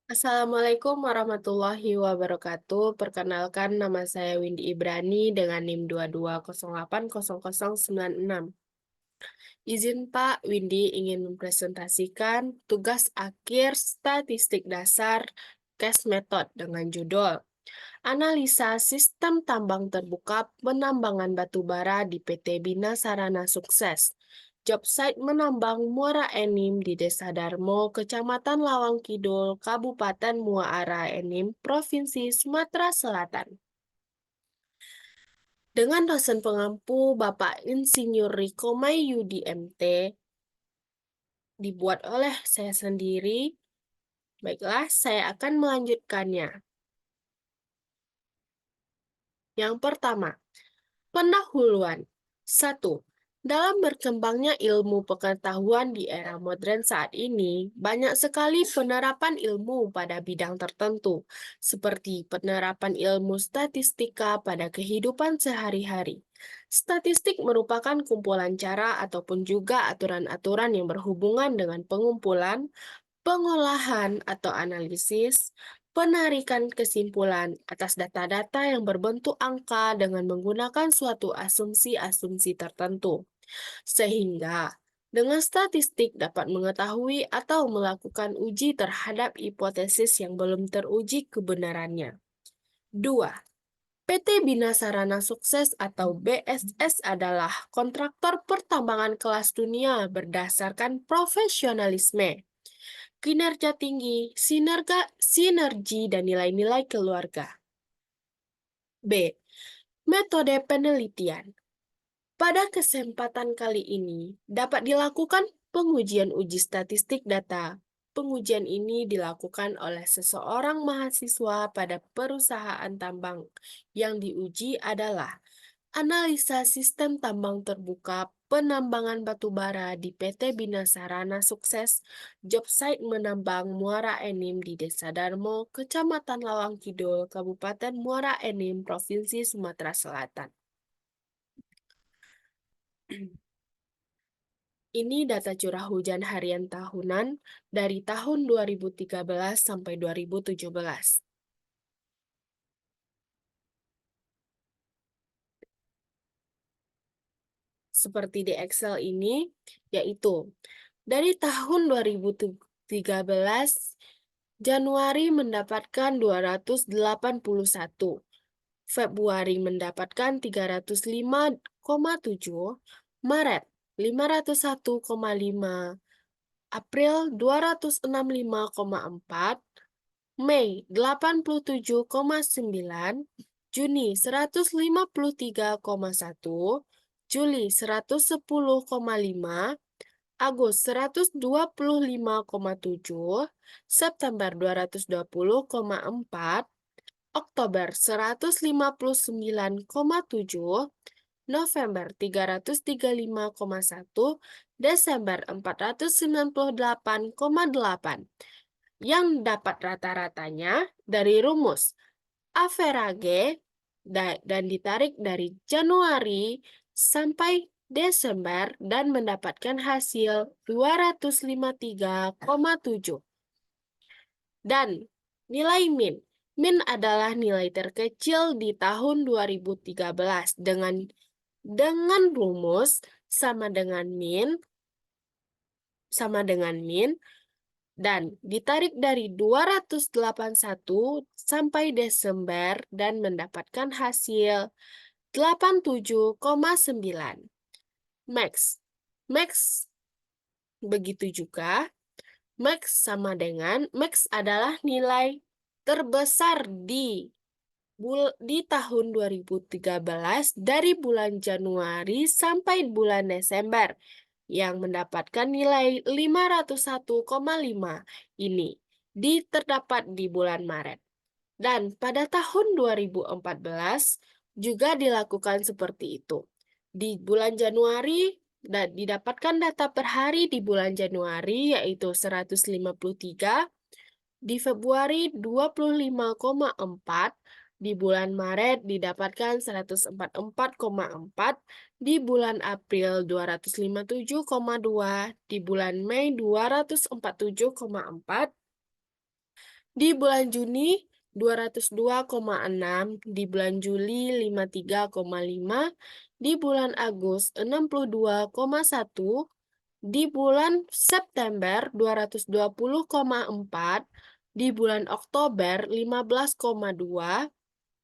Assalamualaikum warahmatullahi wabarakatuh. Perkenalkan, nama saya Windy Ibrani dengan NIM 22080096. Izin Pak, Windy ingin mempresentasikan tugas akhir statistik dasar CAS Method dengan judul Analisa Sistem Tambang Terbuka Penambangan Batubara di PT Bina Sarana Sukses. Job site menambang Muara Enim di Desa Darmo, Kecamatan Lawang Kidul, Kabupaten Muara Enim, Provinsi Sumatera Selatan. Dengan dosen pengampu Bapak Insinyur Riko Mayudi MT, dibuat oleh saya sendiri. Baiklah, saya akan melanjutkannya. Yang pertama, pendahuluan. 1. Dalam berkembangnya ilmu pengetahuan di era modern saat ini, banyak sekali penerapan ilmu pada bidang tertentu, seperti penerapan ilmu statistika pada kehidupan sehari-hari. Statistik merupakan kumpulan cara ataupun juga aturan-aturan yang berhubungan dengan pengumpulan, pengolahan atau analisis, penarikan kesimpulan atas data-data yang berbentuk angka dengan menggunakan suatu asumsi-asumsi tertentu. Sehingga, dengan statistik dapat mengetahui atau melakukan uji terhadap hipotesis yang belum teruji kebenarannya. 2. PT Bina Sarana Sukses atau BSS adalah kontraktor pertambangan kelas dunia berdasarkan profesionalisme, kinerja tinggi, sinergi, dan nilai-nilai keluarga. B. Metode penelitian. Pada kesempatan kali ini, dapat dilakukan pengujian uji statistik data. Pengujian ini dilakukan oleh seseorang mahasiswa pada perusahaan tambang. Yang diuji adalah analisa sistem tambang terbuka penambangan batubara di PT Bina Sarana Sukses, job site menambang Muara Enim di Desa Darmo, Kecamatan Lawang Kidul, Kabupaten Muara Enim, Provinsi Sumatera Selatan. Ini data curah hujan harian tahunan dari tahun 2013 sampai 2017. Seperti di Excel ini, yaitu dari tahun 2013, Januari mendapatkan 281, Februari mendapatkan 305,7, Maret 501,5, April 265,4, Mei 87,9, Juni 153,1, Juli 110,5, Agustus 125,7, September 220,4, Oktober 159,7, November 335,1, Desember 498,8. Yang dapat rata-ratanya dari rumus average dan ditarik dari Januari sampai Desember dan mendapatkan hasil 253,7. Dan nilai min. Min adalah nilai terkecil di tahun 2013 dengan rumus sama dengan min dan ditarik dari 281 sampai Desember dan mendapatkan hasil 87,9. Max. Max begitu juga. Max sama dengan Max adalah nilai terbesar di tahun 2013 dari bulan Januari sampai bulan Desember yang mendapatkan nilai 501,5. Ini terdapat di bulan Maret. Dan pada tahun 2014 juga dilakukan seperti itu. Di bulan Januari didapatkan data per hari di bulan Januari yaitu 153, di Februari 25,4, di bulan Maret didapatkan 144,4, di bulan April 257,2, di bulan Mei 247,4, Di bulan Juni 202,6, di bulan Juli 53,5, di bulan Agustus 62,1, di bulan September 220,4, di bulan Oktober 15,2,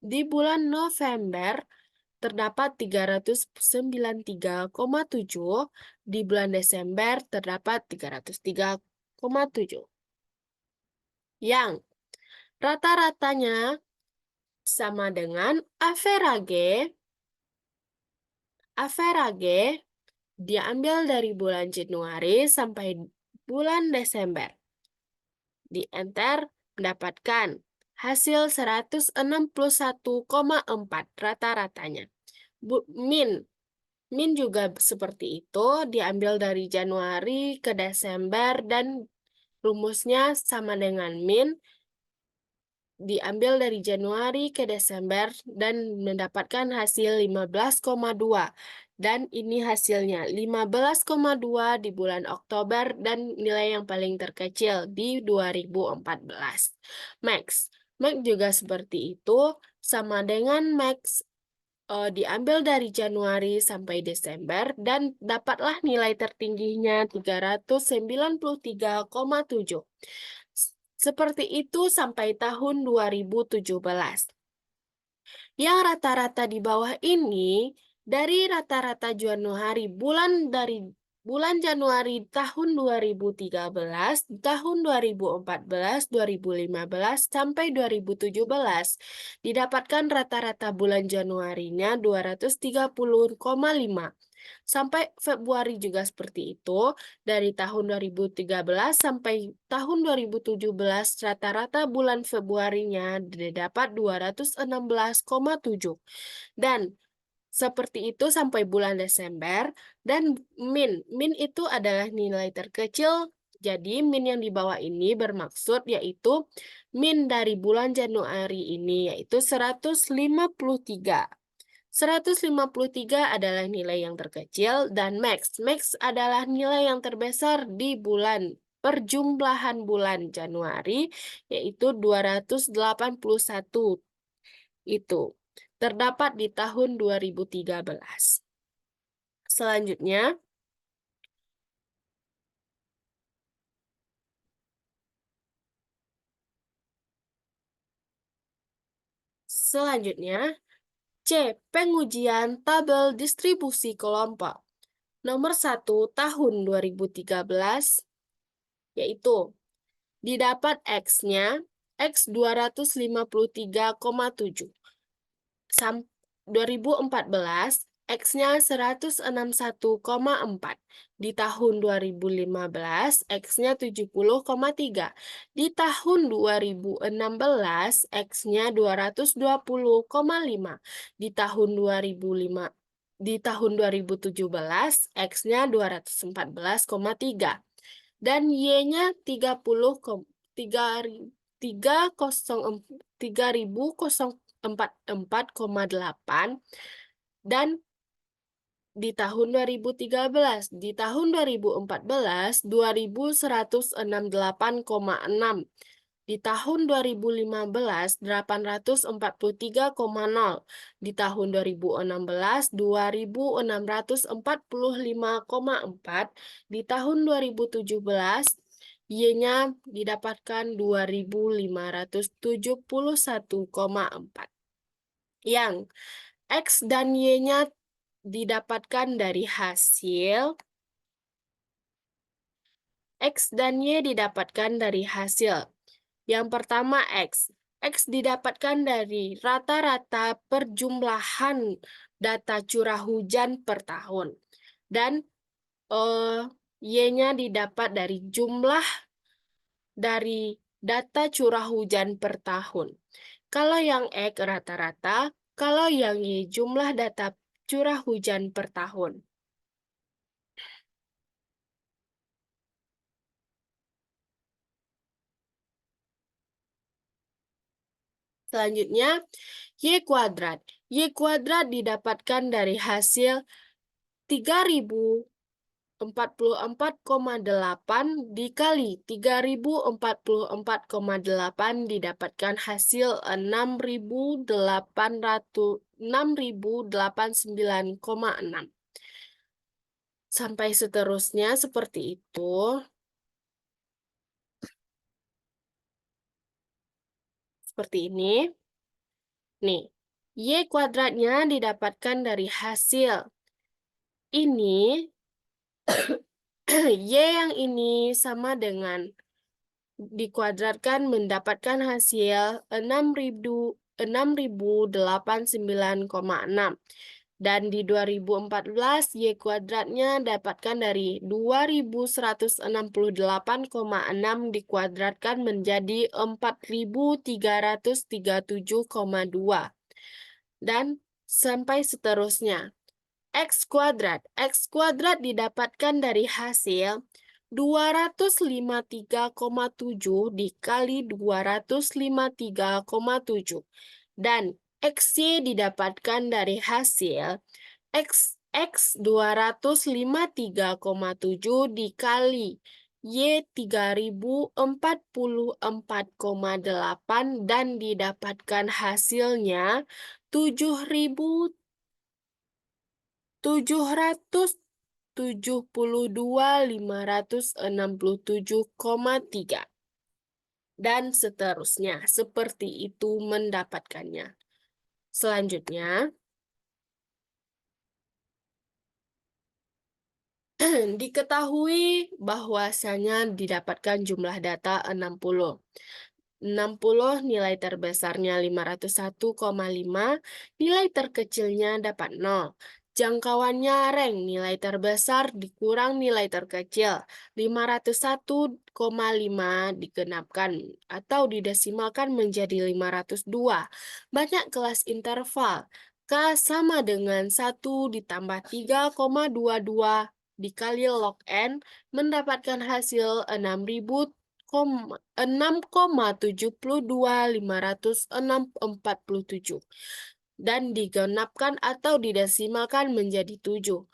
di bulan November terdapat 393,7, di bulan Desember terdapat 303,7. Yang rata-ratanya sama dengan average diambil dari bulan Januari sampai bulan Desember. Di enter mendapatkan hasil 161,4 rata-ratanya. Min juga seperti itu, diambil dari Januari ke Desember dan rumusnya sama dengan min, diambil dari Januari ke Desember dan mendapatkan hasil 15,2. Dan ini hasilnya 15,2 di bulan Oktober dan nilai yang paling terkecil di 2014. Max juga seperti itu, sama dengan max diambil dari Januari sampai Desember dan dapatlah nilai tertingginya 393,7. Seperti itu sampai tahun 2017. Yang rata-rata di bawah ini dari rata-rata dari bulan Januari tahun 2013, tahun 2014, 2015 sampai 2017 didapatkan rata-rata bulan Januarinya 230,5. Sampai Februari juga seperti itu. Dari tahun 2013 sampai tahun 2017, rata-rata bulan Februarinya didapat 216,7. Dan seperti itu sampai bulan Desember. Dan min itu adalah nilai terkecil. Jadi min yang di bawah ini bermaksud yaitu min dari bulan Januari ini yaitu 153. 153 adalah nilai yang terkecil dan max adalah nilai yang terbesar di perjumlahan bulan Januari, yaitu 281. Itu terdapat di tahun 2013. Selanjutnya, C. Pengujian tabel distribusi kelompok. Nomor 1 tahun 2013, yaitu didapat X-nya, X 253,7. 2014, X-nya 161,4. Di tahun 2015, X-nya 70,3. Di tahun 2016, X-nya 220,5. Di tahun 2017, X-nya 214,3. Dan Y-nya 3044,8 dan di tahun 2013, di tahun 2014 2168,6, di tahun 2015 843,0, di tahun 2016 2645,4, di tahun 2017 Y-nya didapatkan 2571,4. Yang X dan Y-nya didapatkan dari hasil Yang pertama X. X didapatkan dari rata-rata perjumlahan data curah hujan per tahun. Dan Y-nya didapat dari jumlah dari data curah hujan per tahun. Kalau yang X rata-rata, kalau yang Y jumlah data curah hujan per tahun. Selanjutnya, Y kuadrat. Y kuadrat didapatkan dari hasil 3000 44,8 dikali 3044,8 didapatkan hasil 6.809,6. Sampai seterusnya seperti itu. Seperti ini. Nih, Y kuadratnya didapatkan dari hasil. Ini, Y yang ini sama dengan dikuadratkan mendapatkan hasil 6.809,6. Dan di 2014, Y kuadratnya dapatkan dari 2.168,6 dikuadratkan menjadi 4.337,2. Dan sampai seterusnya. X kuadrat didapatkan dari hasil 253,7 dikali 253,7. Dan XY didapatkan dari hasil X 253,7 dikali Y 3044,8 dan didapatkan hasilnya 7.772.567,3 dan seterusnya. Seperti itu mendapatkannya. Selanjutnya, diketahui bahwasanya didapatkan jumlah data 60. 60 nilai terbesarnya 501,5, nilai terkecilnya dapat 0. Jangkauannya rank, nilai terbesar dikurang nilai terkecil. 501,5 digenapkan atau didesimalkan menjadi 502. Banyak kelas interval. K sama dengan 1 ditambah 3,22 dikali log N mendapatkan hasil 6.72547 dan digenapkan atau didesimalkan menjadi 7.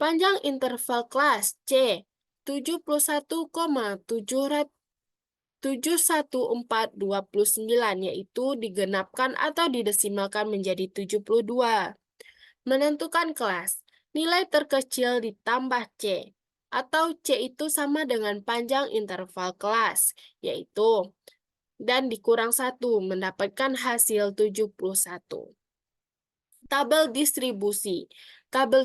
Panjang interval kelas C 71,71429 yaitu digenapkan atau didesimalkan menjadi 72. Menentukan kelas. Nilai terkecil ditambah C, atau C itu sama dengan panjang interval kelas, yaitu, dan dikurang 1, mendapatkan hasil 71. Tabel distribusi. Tabel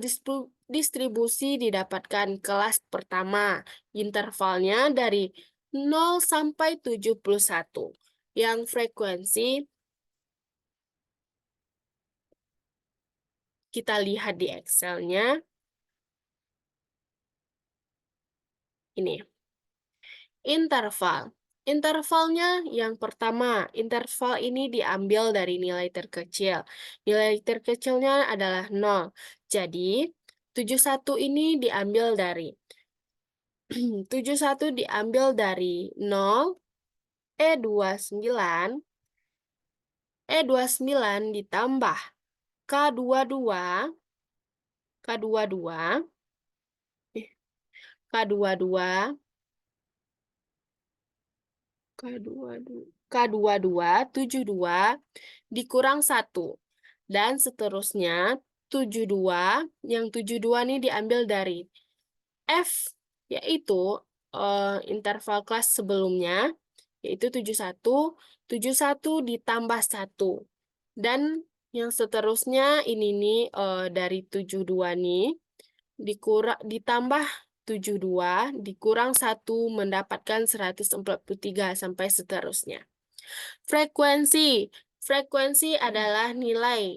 distribusi didapatkan kelas pertama, intervalnya dari 0 sampai 71, yang frekuensi kita lihat di Excel-nya. Ini. Interval. Intervalnya yang pertama, interval ini diambil dari nilai terkecil. Nilai terkecilnya adalah 0. Jadi, 71 ini diambil dari 71 diambil dari 0, E29, E29 ditambah K22, K22, K22, K22, 72 dikurang 1. Dan seterusnya, 72, yang 72 ini diambil dari F, yaitu interval kelas sebelumnya, yaitu 71, 71 ditambah 1. Dan yang seterusnya ini nih dari 72 nih, ditambah 72, dikurang 1, mendapatkan 143, sampai seterusnya. Frekuensi. Frekuensi adalah nilai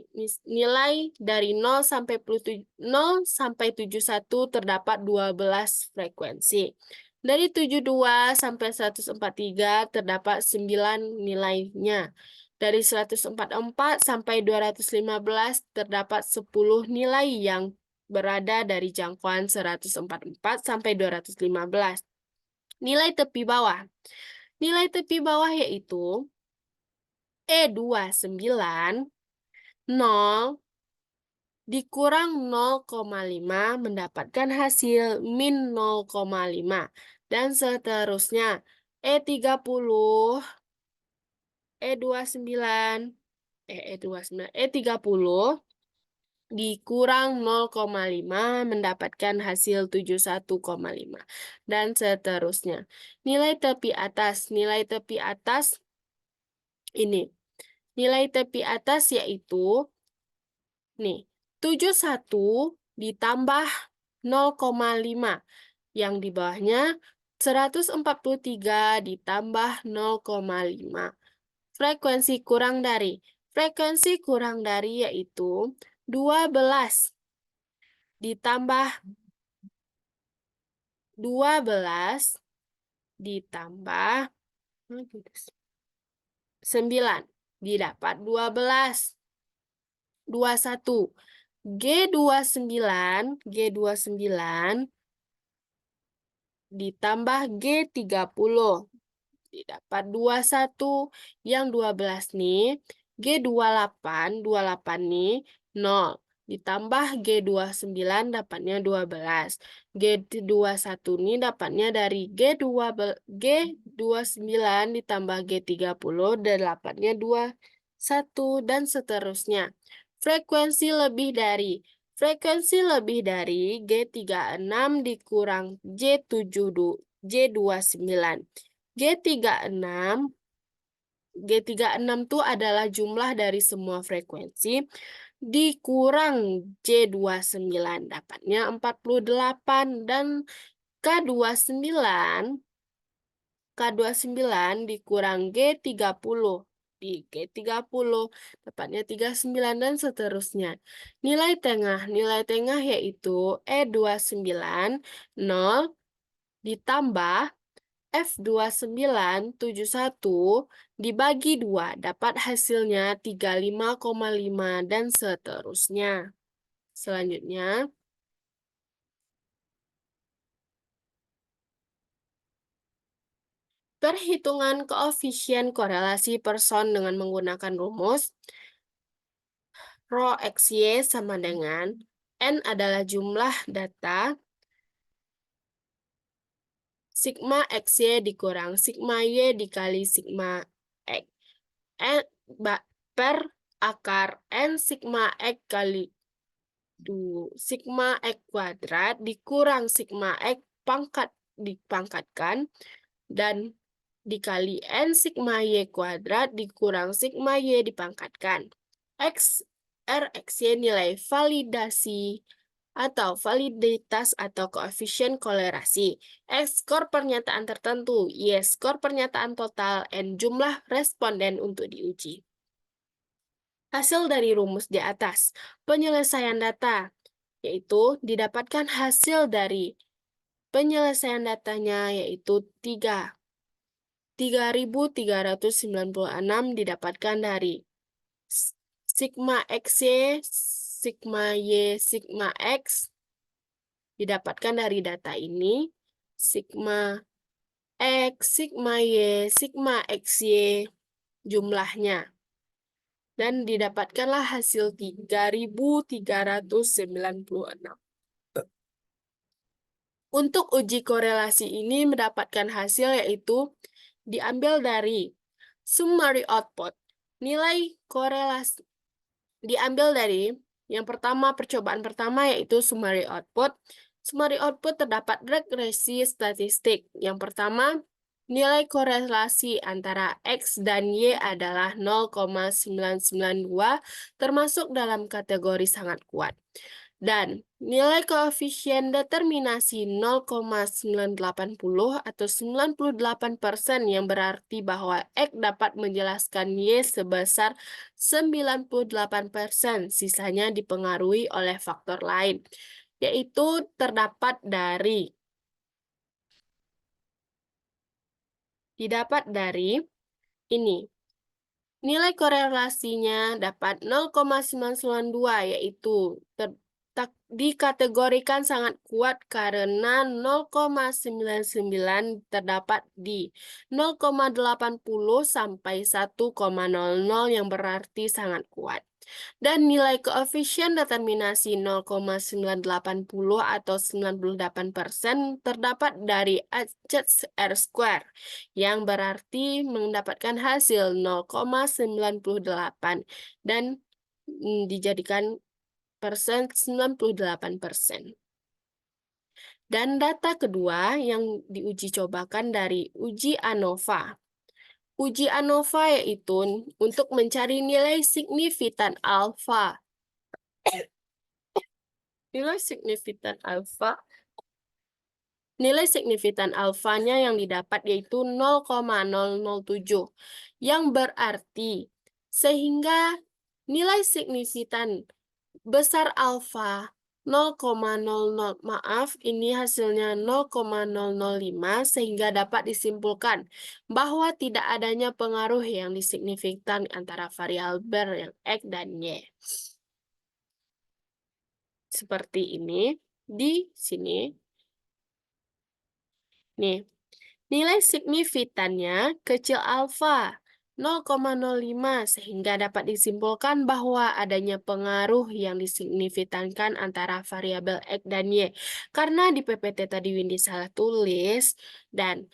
dari 0 sampai 71 terdapat 12 frekuensi. Dari 72 sampai 143 terdapat 9 nilainya. Dari 144 sampai 215 terdapat 10 nilai yang berada dari jangkauan 144 sampai 215. Nilai tepi bawah. Nilai tepi bawah yaitu E29, 0, dikurang 0,5 mendapatkan hasil min 0,5 dan seterusnya. E30, E29, E30 dikurang 0,5 mendapatkan hasil 71,5 dan seterusnya. Nilai tepi atas ini. Nilai tepi atas yaitu nih, 71 ditambah 0,5. Yang di bawahnya 143 ditambah 0,5. Frekuensi kurang dari. Frekuensi kurang dari yaitu 12 ditambah 12 ditambah 9 didapat 12. 21. G29 ditambah G30 didapat 21. Yang 12 nih, G28 nih 0 ditambah G29 dapatnya 12. G21 nih dapatnya dari G29 ditambah G30 dan dapatnya 21 dan seterusnya. Frekuensi lebih dari G36 dikurang G29. G36 itu adalah jumlah dari semua frekuensi dikurang J29 dapatnya 48 dan K29 dikurang G30 di G30 dapatnya 39 dan seterusnya. Nilai tengah yaitu E29 0 ditambah F2971 dibagi 2 dapat hasilnya 35,5 dan seterusnya. Selanjutnya, perhitungan koefisien korelasi person dengan menggunakan rumus Rho XY sama dengan N adalah jumlah data sigma XY dikurang sigma Y dikali sigma X. Per akar N sigma X kali sigma X kuadrat dikurang sigma X pangkat dipangkatkan dan dikali N sigma Y kuadrat dikurang sigma Y dipangkatkan. RXY nilai validasi atau validitas atau koefisien kolerasi. X skor pernyataan tertentu, Y skor pernyataan total, N jumlah responden untuk diuji. Hasil dari rumus di atas, penyelesaian data, yaitu didapatkan hasil dari penyelesaian datanya yaitu 3.396 didapatkan dari sigma XY, sigma Y, sigma X didapatkan dari data ini, sigma X, sigma Y, sigma XY jumlahnya. Dan didapatkanlah hasil 3.396. Untuk uji korelasi ini mendapatkan hasil yaitu diambil dari summary output. Nilai korelasi diambil dari yang pertama, percobaan pertama yaitu summary output. Summary output terdapat regresi statistik. Yang pertama, nilai korelasi antara X dan Y adalah 0,992, termasuk dalam kategori sangat kuat. Dan nilai koefisien determinasi 0,980 atau 98% yang berarti bahwa X dapat menjelaskan Y sebesar 98%, sisanya dipengaruhi oleh faktor lain, yaitu terdapat dari ini. Nilai korelasinya dapat 0,992 yaitu dikategorikan sangat kuat karena 0,99 terdapat di 0,80 sampai 1,00 yang berarti sangat kuat. Dan nilai koefisien determinasi 0,980 atau 98% terdapat dari R yang berarti mendapatkan hasil 0,98 dan dijadikan persen 98%. Dan data kedua yang diuji cobakan dari uji ANOVA. Uji ANOVA yaitu untuk mencari nilai signifikan alfa. Nilai signifikan alfa Nilai signifikan alfanya yang didapat yaitu 0,007, yang berarti sehingga nilai signifikan besar alfa 0,00, maaf, ini hasilnya 0,005, sehingga dapat disimpulkan bahwa tidak adanya pengaruh yang signifikan antara variabel yang X dan Y. Seperti ini di sini. Nih, nilai signifikannya kecil alfa 0,05, sehingga dapat disimpulkan bahwa adanya pengaruh yang disignifikankan antara variabel X dan Y. Karena di PPT tadi Windy salah tulis, dan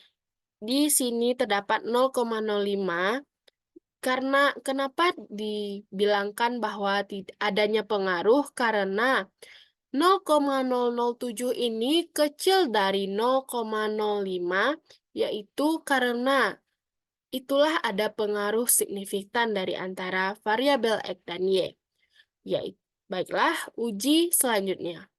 di sini terdapat 0,05, karena kenapa dibilangkan bahwa adanya pengaruh, karena 0,007 ini kecil dari 0,05, yaitu karena itulah ada pengaruh signifikan dari antara variabel X dan Y. Baiklah, uji selanjutnya.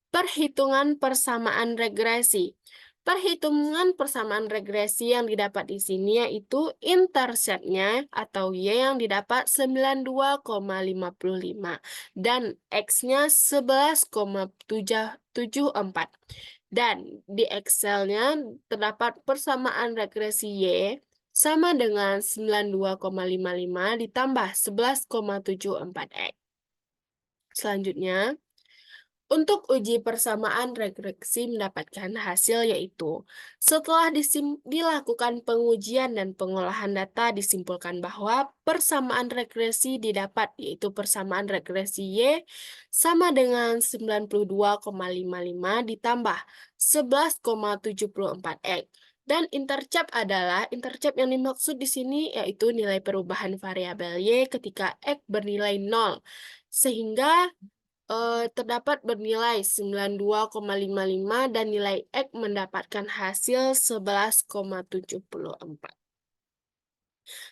Perhitungan persamaan regresi. Perhitungan persamaan regresi yang didapat di sini yaitu interceptnya atau Y yang didapat 92,55 dan X-nya 11,774. Dan di Excel-nya terdapat persamaan regresi Y sama dengan 92,55 ditambah 11,74 X. Selanjutnya, untuk uji persamaan regresi mendapatkan hasil yaitu, setelah dilakukan pengujian dan pengolahan data disimpulkan bahwa persamaan regresi didapat yaitu persamaan regresi Y sama dengan 92,55 ditambah 11,74 X. Dan intercept yang dimaksud di sini yaitu nilai perubahan variabel Y ketika X bernilai 0. Sehingga terdapat bernilai 92,55 dan nilai X mendapatkan hasil 11,74.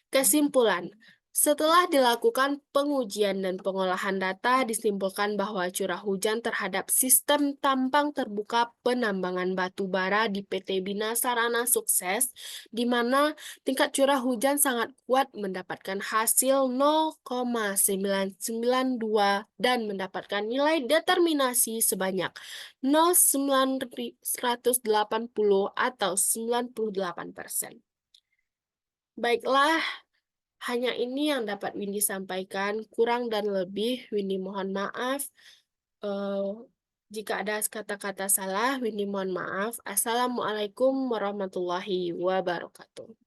Kesimpulan, setelah dilakukan pengujian dan pengolahan data, disimpulkan bahwa curah hujan terhadap sistem tambang terbuka penambangan batu bara di PT Bina Sarana sukses, di mana tingkat curah hujan sangat kuat mendapatkan hasil 0,992 dan mendapatkan nilai determinasi sebanyak 0,980 atau 98%. Baiklah, hanya ini yang dapat Windy sampaikan. Kurang dan lebih, Windy mohon maaf. Jika ada kata-kata salah, Windy mohon maaf. Assalamualaikum warahmatullahi wabarakatuh.